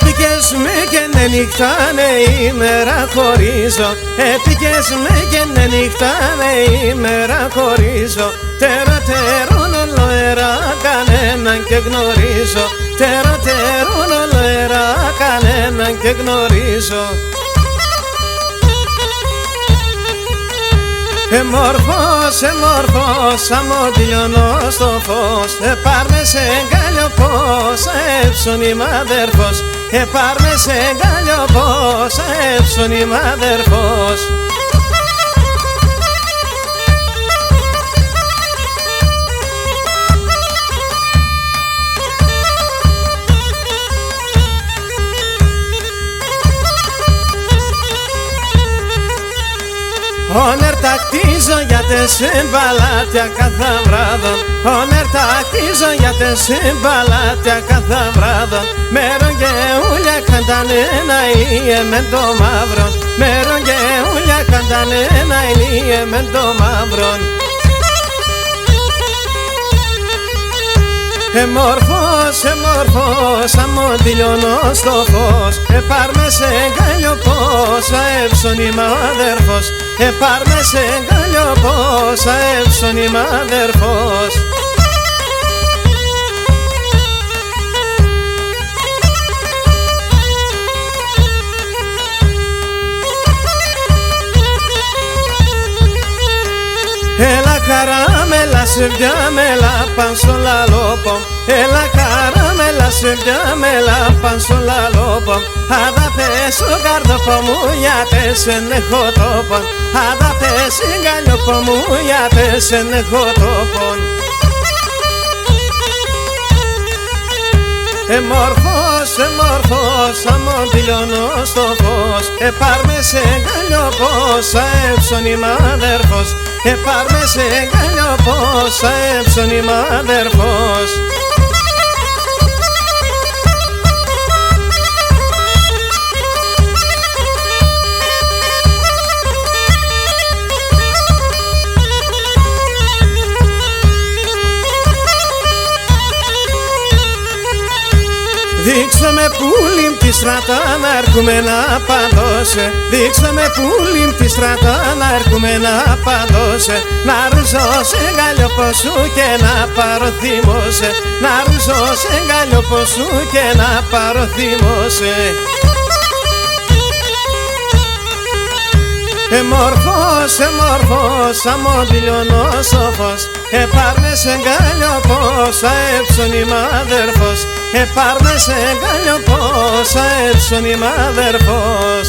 Έπικες με και ναι νύχτα ναι ημέρα χωρίζω. Έπικες με και ναι νύχτα ναι ημέρα χωρίζω. Τερατέρων ολοέρα κανέναν και γνωρίζω. Τερατέρων ολοέρα κανέναν και γνωρίζω. Μόρφος, αμμοντιλιώνω στο φως. Πάρ' με σε αγκαλιό πως, έψον είμαι αδερφός. Πάρ' με σε αγκαλιό πως, έψον είμαι αδερφός. Όνερ τακτίζω για τε συμπαλάτια κάθε βράδον. Όνερ τακτίζω για τε συμπαλάτια κάθε βράδον. Μέρον και ούλια καντανένα ηλίε με το μαύρον. Μέρον και ούλια καντανένα ηλίε με το μαύρον. Μόρφος, αμμοντιλιώνω στο φως. Πάρ' με σε αγκαλιό πως, έψον είμαι αδερφός. Πάρ' με σε αγκαλιό πως, έψον είμαι αδερφός. Έλα καράμελα σε βιάμελα παν στο λαλόπο. Έλα καράμελα σε βιάμελα παν στο λαλόπο. Αδα πες ο καρδόπο μου γιατί σεν έχω τόπον. Αδα πες εγκαλιόπο μου γιατί σεν έχω τόπον. Μόρφος, αμμοντιλιώνω στο φως. Πάρ' με σε αγκαλιό πως, έψον είμαι αδερφός. Πάρ' με σε αγκαλιό πως, έψον είμαι αδερφός. Δείξε με πουλιμ τη στράτα να έρχομαι να παντώσε. Δείξε με πουλιμ τη στράτα να έρχομαι να παντώσε. Να ρουζώ σε αγκαλιόπο σου και να πάρω θύμωσε. Να ρουζώ σε αγκαλιόπο σου και να πάρω θύμωσε. Μόρφος, αμμοντιλιώνω στο φως. Πάρ' με σε αγκαλιό πως, έψον είμαι αδερφός. Πάρ' με σε αγκαλιό πως, έψον είμαι αδερφός.